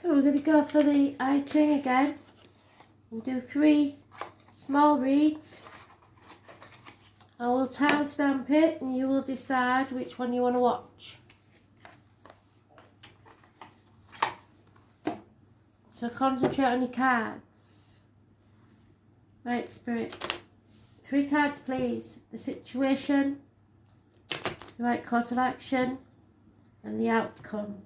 So we're going to go for the I Ching again and do 3 small reads. I will timestamp it and you will decide which one you want to watch. So concentrate on your cards. Right, Spirit. 3 cards, please. The situation, the right course of action, and the outcome.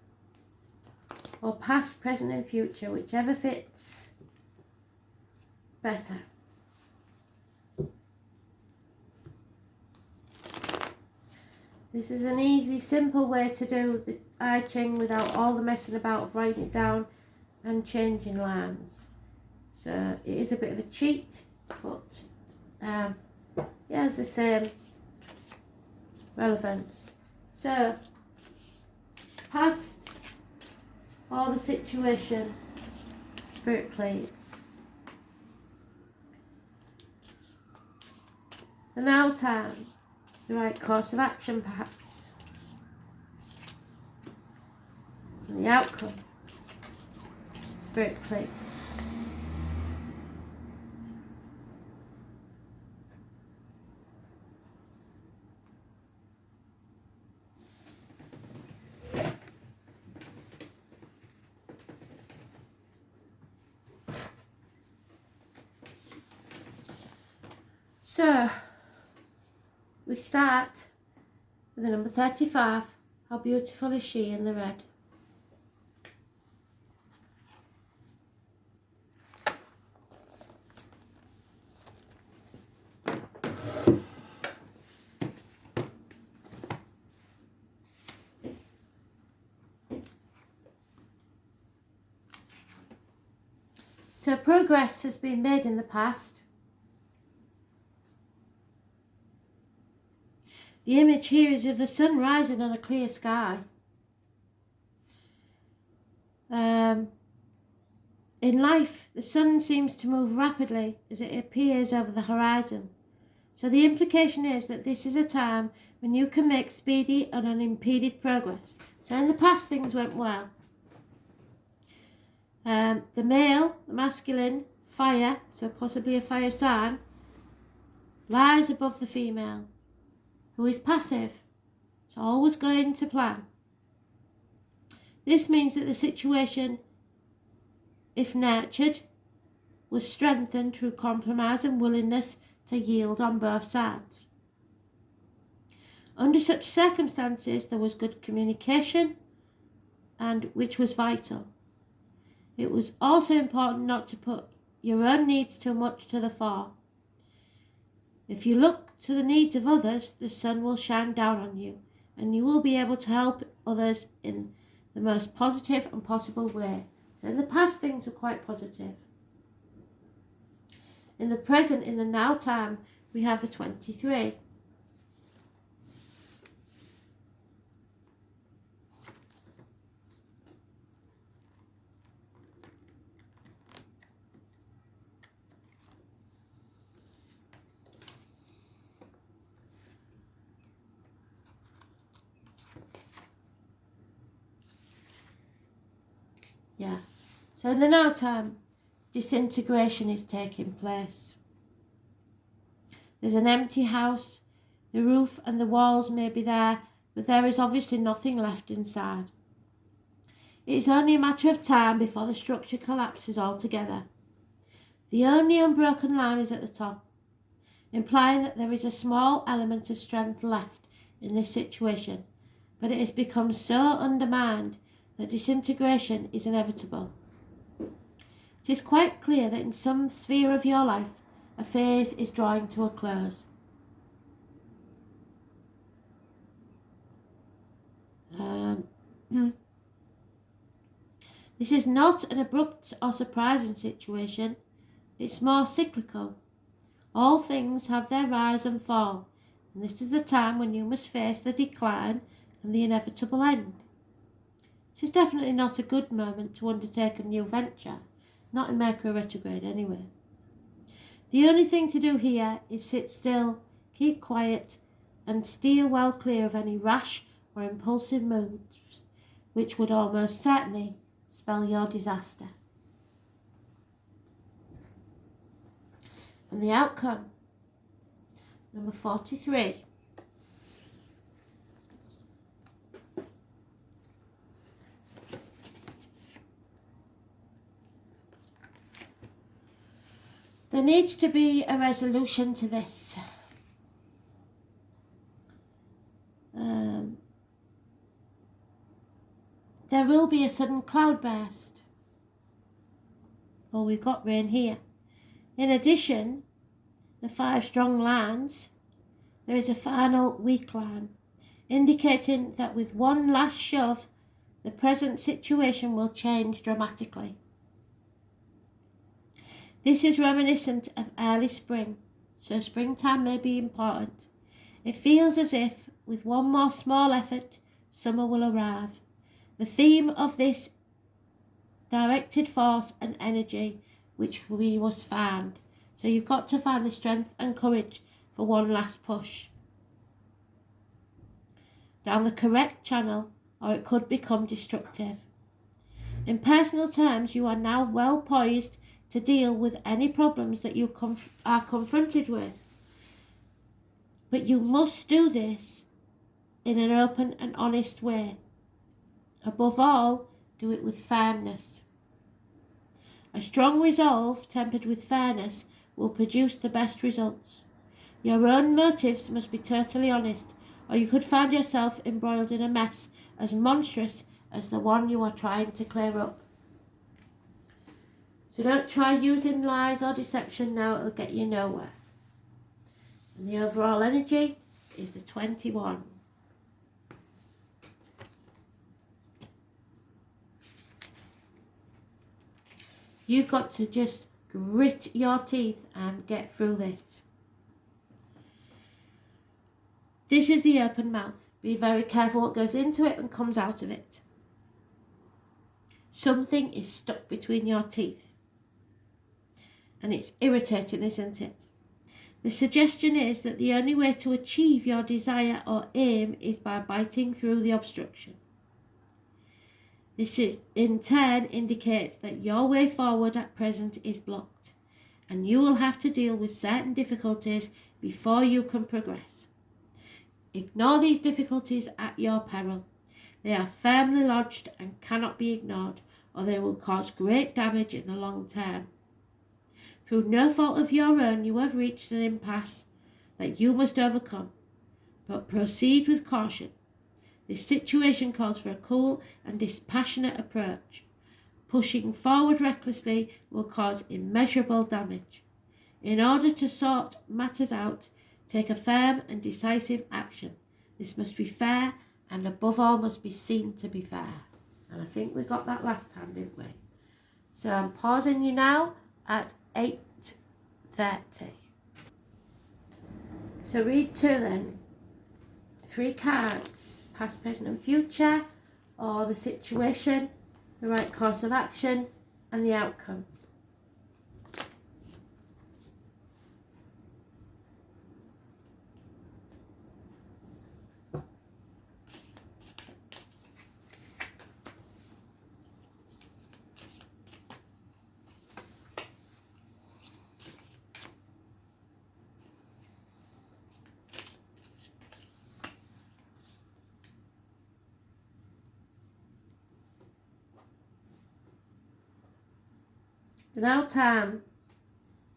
Or past, present and future, whichever fits better. This is an easy, simple way to do the I Ching without all the messing about of writing it down and changing lines. So it is a bit of a cheat, but it has the same relevance. So, past or the situation, Spirit please. The now time, the right course of action perhaps. And the outcome, Spirit please. So, we start with the number 35. How beautiful is she in the red? So progress has been made in the past. The image here is of the sun rising on a clear sky. In life, the sun seems to move rapidly as it appears over the horizon. So the implication is that this is a time when you can make speedy and unimpeded progress. So in the past, things went well. The male, the masculine, fire, so possibly a fire sign, lies above the female, who is passive. It's always going to plan. This means that the situation, if nurtured, was strengthened through compromise and willingness to yield on both sides. Under such circumstances, there was good communication, and which was vital. It was also important not to put your own needs too much to the fore. If you look to the needs of others, the sun will shine down on you, and you will be able to help others in the most positive and possible way. So in the past, things were quite positive. In the present, in the now time, we have the 23. Yeah. So in the now time, disintegration is taking place. There's an empty house. The roof and the walls may be there, but there is obviously nothing left inside. It is only a matter of time before the structure collapses altogether. The only unbroken line is at the top, implying that there is a small element of strength left in this situation, but it has become so undermined that disintegration is inevitable. It is quite clear that in some sphere of your life, a phase is drawing to a close. This is not an abrupt or surprising situation. It's more cyclical. All things have their rise and fall, and this is the time when you must face the decline and the inevitable end. It is definitely not a good moment to undertake a new venture, not in Mercury retrograde anyway. The only thing to do here is sit still, keep quiet, and steer well clear of any rash or impulsive moves, which would almost certainly spell your disaster. And the outcome, number 43. There needs to be a resolution to this. There will be a sudden cloudburst. Well, we've got rain here. In addition, the 5 strong lines, there is a final weak line, indicating that with one last shove, the present situation will change dramatically. This is reminiscent of early spring, so springtime may be important. It feels as if, with one more small effort, summer will arrive. The theme of this directed force and energy which we must find. So you've got to find the strength and courage for one last push down the correct channel, or it could become destructive. In personal terms, you are now well poised to deal with any problems that you are confronted with. But you must do this in an open and honest way. Above all, do it with firmness. A strong resolve tempered with fairness will produce the best results. Your own motives must be totally honest, or you could find yourself embroiled in a mess as monstrous as the one you are trying to clear up. So don't try using lies or deception now, it'll get you nowhere. And the overall energy is the 21. You've got to just grit your teeth and get through this. This is the open mouth. Be very careful what goes into it and comes out of it. Something is stuck between your teeth. And it's irritating, isn't it? The suggestion is that the only way to achieve your desire or aim is by biting through the obstruction. This in turn indicates that your way forward at present is blocked, and you will have to deal with certain difficulties before you can progress. Ignore these difficulties at your peril. They are firmly lodged and cannot be ignored, or they will cause great damage in the long term. Through no fault of your own, you have reached an impasse that you must overcome, but proceed with caution. This situation calls for a cool and dispassionate approach. Pushing forward recklessly will cause immeasurable damage. In order to sort matters out, take a firm and decisive action. This must be fair, and above all must be seen to be fair. And I think we got that last time, didn't we? So I'm pausing you now at 8:30. So read 2 then. 3 cards. Past, present and future, or the situation, the right course of action, and the outcome. The now time,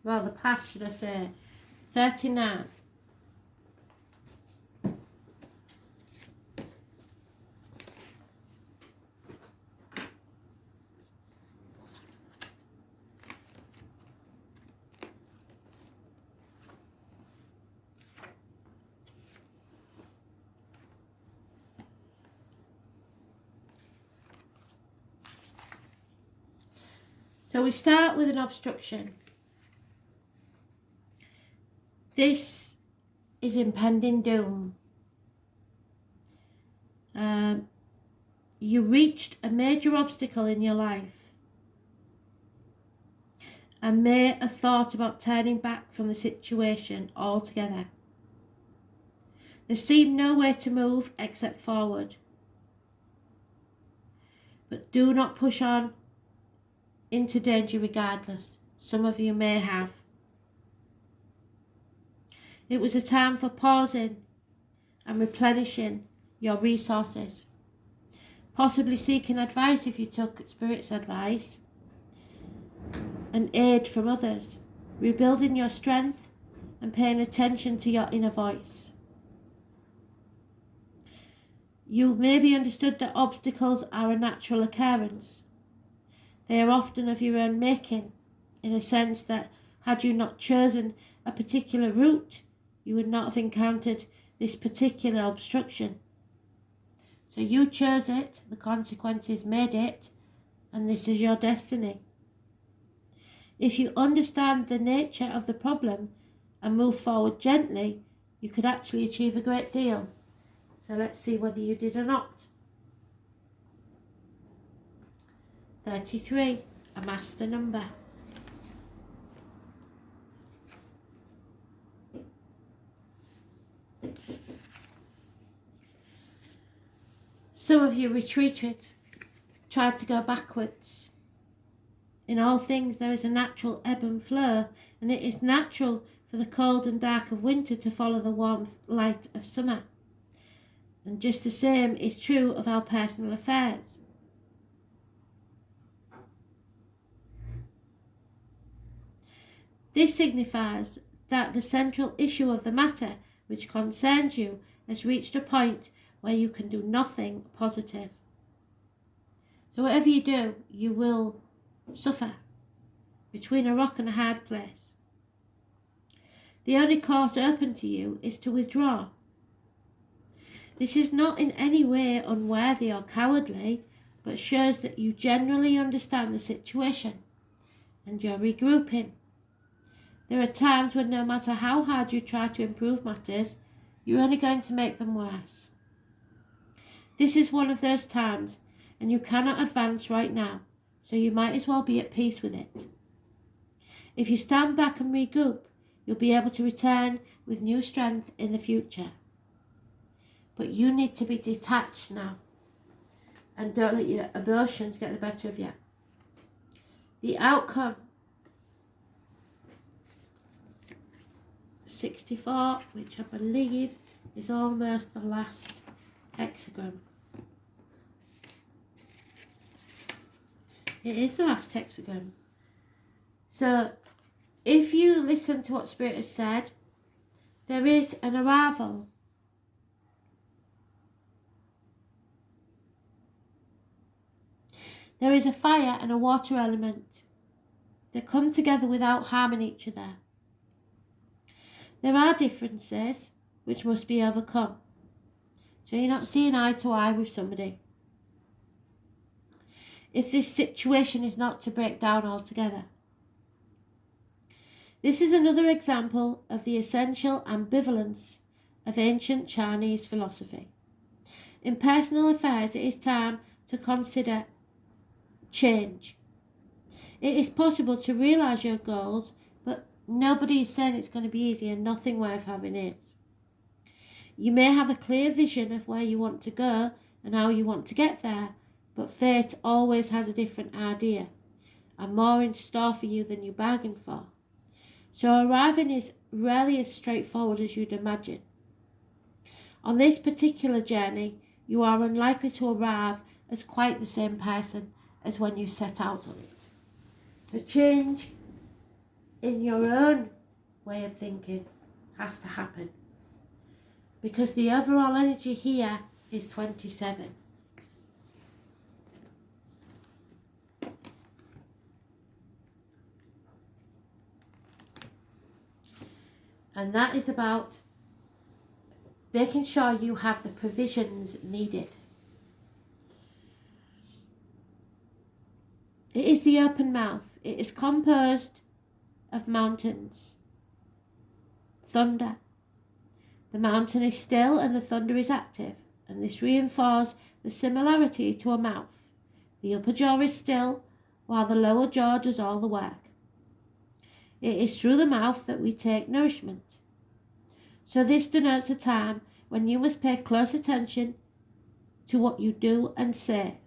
well, the past should I say, 39. So we start with an obstruction. This is impending doom. You reached a major obstacle in your life and may have thought about turning back from the situation altogether. There seemed no way to move except forward. But do not push on into danger regardless. Some of you may have. It was a time for pausing and replenishing your resources. Possibly seeking advice if you took Spirit's advice, and aid from others. Rebuilding your strength and paying attention to your inner voice. You maybe understood that obstacles are a natural occurrence. They are often of your own making, in a sense that had you not chosen a particular route, you would not have encountered this particular obstruction. So you chose it, the consequences made it, and this is your destiny. If you understand the nature of the problem and move forward gently, you could actually achieve a great deal. So let's see whether you did or not. 33, a master number. Some of you retreated, tried to go backwards. In all things there is a natural ebb and flow, and it is natural for the cold and dark of winter to follow the warm light of summer. And just the same is true of our personal affairs. This signifies that the central issue of the matter which concerns you has reached a point where you can do nothing positive. So whatever you do, you will suffer between a rock and a hard place. The only course open to you is to withdraw. This is not in any way unworthy or cowardly, but shows that you generally understand the situation and you're regrouping. There are times when no matter how hard you try to improve matters, you're only going to make them worse. This is one of those times, and you cannot advance right now, so you might as well be at peace with it. If you stand back and regroup, you'll be able to return with new strength in the future. But you need to be detached now, and don't let your emotions get the better of you. The outcome, 64, which I believe is almost the last hexagram. It is the last hexagram. So, if you listen to what Spirit has said, there is an arrival. There is a fire and a water element that come together without harming each other. There are differences which must be overcome. So you're not seeing eye to eye with somebody. If this situation is not to break down altogether. This is another example of the essential ambivalence of ancient Chinese philosophy. In personal affairs, it is time to consider change. It is possible to realise your goals, but nobody is saying it's going to be easy, and nothing worth having is. You may have a clear vision of where you want to go and how you want to get there, but fate always has a different idea and more in store for you than you bargained for. So arriving is rarely as straightforward as you'd imagine. On this particular journey, you are unlikely to arrive as quite the same person as when you set out on it. The change in your own way of thinking has to happen, because the overall energy here is 27. And that is about making sure you have the provisions needed. It is the open mouth. It is composed of mountains. Thunder. The mountain is still and the thunder is active, and this reinforces the similarity to a mouth. The upper jaw is still, while the lower jaw does all the work. It is through the mouth that we take nourishment. So this denotes a time when you must pay close attention to what you do and say.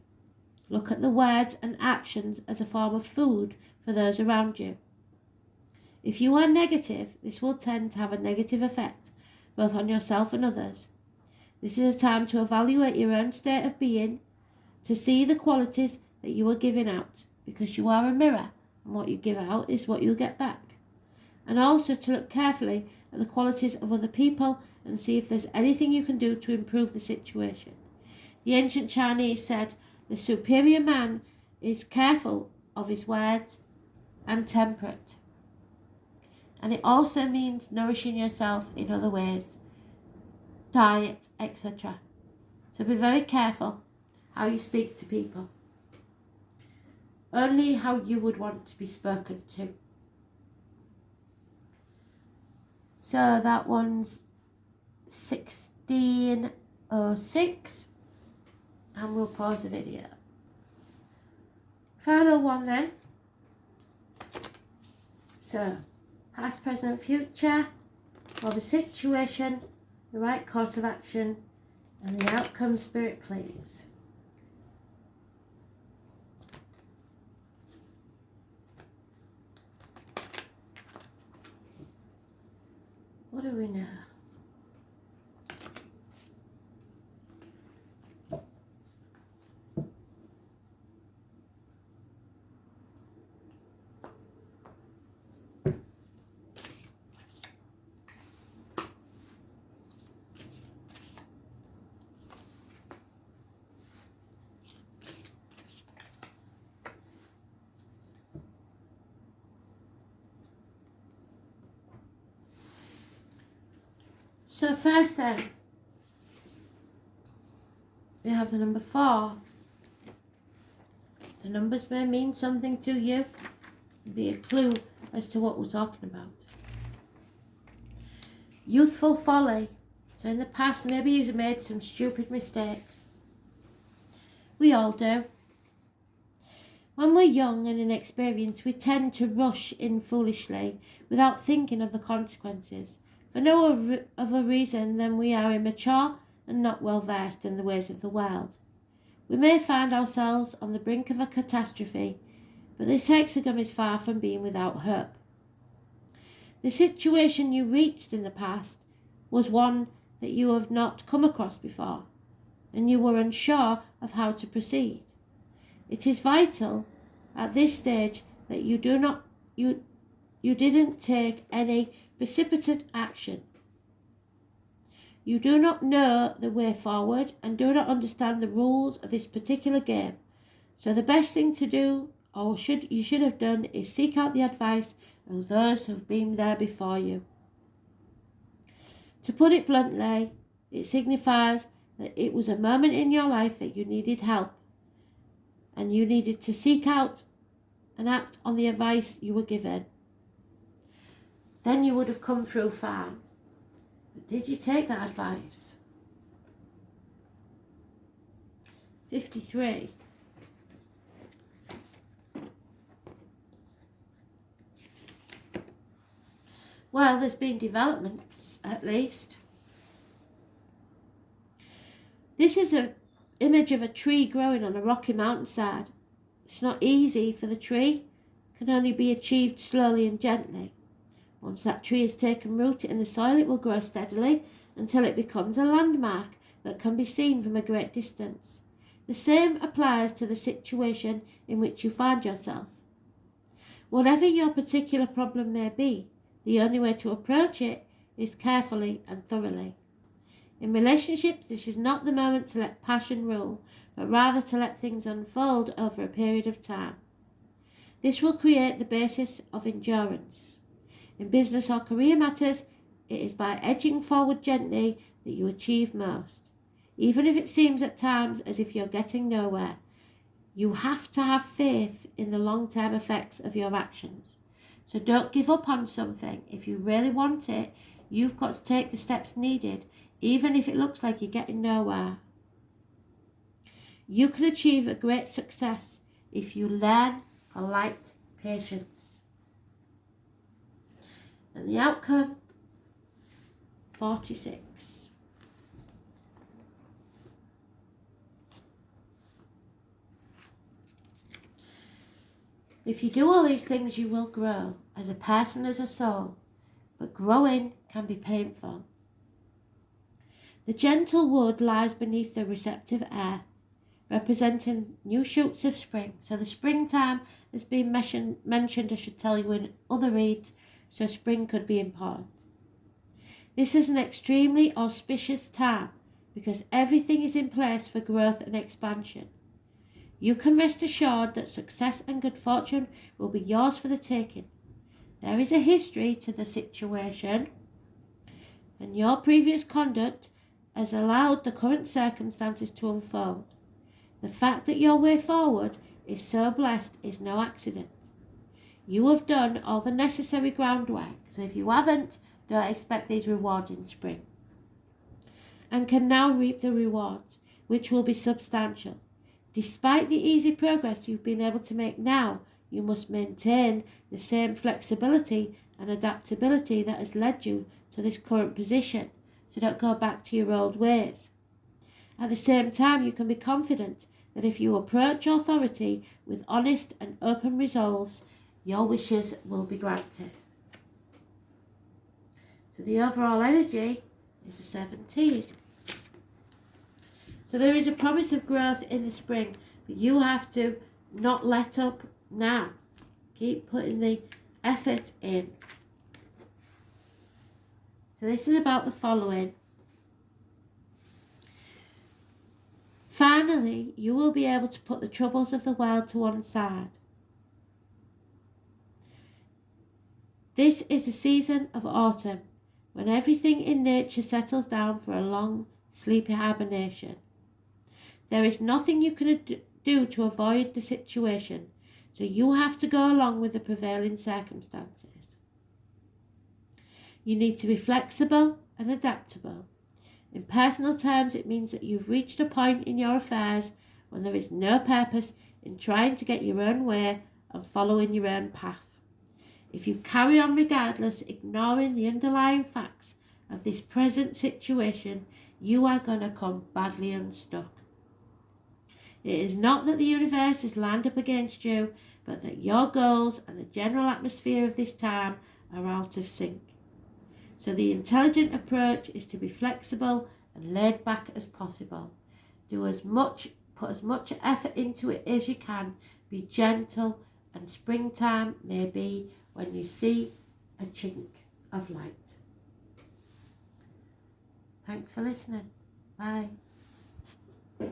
Look at the words and actions as a form of food for those around you. If you are negative, this will tend to have a negative effect both on yourself and others. This is a time to evaluate your own state of being, to see the qualities that you are giving out, because you are a mirror, and what you give out is what you'll get back. And also to look carefully at the qualities of other people and see if there's anything you can do to improve the situation. The ancient Chinese said, the superior man is careful of his words and temperate. And it also means nourishing yourself in other ways, diet, etc. So be very careful how you speak to people. Only how you would want to be spoken to. So that one's 1606. And we'll pause the video. Final one then. So, past, present, future, for the situation, the right course of action, and the outcome, Spirit, please. What do we know? So first then, we have the number 4. The numbers may mean something to you, be a clue as to what we're talking about. Youthful folly. So in the past, maybe you've made some stupid mistakes. We all do. When we're young and inexperienced, we tend to rush in foolishly without thinking of the consequences, for no other reason than we are immature and not well versed in the ways of the world. We may find ourselves on the brink of a catastrophe, but this hexagon is far from being without hope. The situation you reached in the past was one that you have not come across before, and you were unsure of how to proceed. It is vital at this stage that you didn't take any precipitate action. You do not know the way forward and do not understand the rules of this particular game. So the best thing to do, or you should have done, is seek out the advice of those who have been there before you. To put it bluntly, it signifies that it was a moment in your life that you needed help, and you needed to seek out and act on the advice you were given. Then you would have come through fine. But did you take that advice? 53. Well, there's been developments, at least. This is an image of a tree growing on a rocky mountainside. It's not easy, for the tree can only be achieved slowly and gently. Once that tree has taken root in the soil, it will grow steadily until it becomes a landmark that can be seen from a great distance. The same applies to the situation in which you find yourself. Whatever your particular problem may be, the only way to approach it is carefully and thoroughly. In relationships, this is not the moment to let passion rule, but rather to let things unfold over a period of time. This will create the basis of endurance. In business or career matters, it is by edging forward gently that you achieve most. Even if it seems at times as if you're getting nowhere, you have to have faith in the long-term effects of your actions. So don't give up on something. If you really want it, you've got to take the steps needed, even if it looks like you're getting nowhere. You can achieve a great success if you learn polite patience. And the outcome, 46. If you do all these things, you will grow as a person, as a soul, but growing can be painful. The gentle wood lies beneath the receptive earth, representing new shoots of spring. So the springtime has been mentioned, I should tell you, in other reads, so spring could be important. This is an extremely auspicious time because everything is in place for growth and expansion. You can rest assured that success and good fortune will be yours for the taking. There is a history to the situation, and your previous conduct has allowed the current circumstances to unfold. The fact that your way forward is so blessed is no accident. You have done all the necessary groundwork, so if you haven't, don't expect these rewards in spring, and can now reap the rewards, which will be substantial. Despite the easy progress you've been able to make now, you must maintain the same flexibility and adaptability that has led you to this current position, so don't go back to your old ways. At the same time, you can be confident that if you approach authority with honest and open resolves, your wishes will be granted. So the overall energy is a 17. So there is a promise of growth in the spring, but you have to not let up now. Keep putting the effort in. So this is about the following. Finally, you will be able to put the troubles of the world to one side. This is the season of autumn, when everything in nature settles down for a long, sleepy hibernation. There is nothing you can do to avoid the situation, so you have to go along with the prevailing circumstances. You need to be flexible and adaptable. In personal terms, it means that you've reached a point in your affairs when there is no purpose in trying to get your own way and following your own path. If you carry on regardless, ignoring the underlying facts of this present situation, you are going to come badly unstuck. It is not that the universe is lined up against you, but that your goals and the general atmosphere of this time are out of sync. So the intelligent approach is to be flexible and laid back as possible. Put as much effort into it as you can. Be gentle, and springtime may be when you see a chink of light. Thanks for listening. Bye.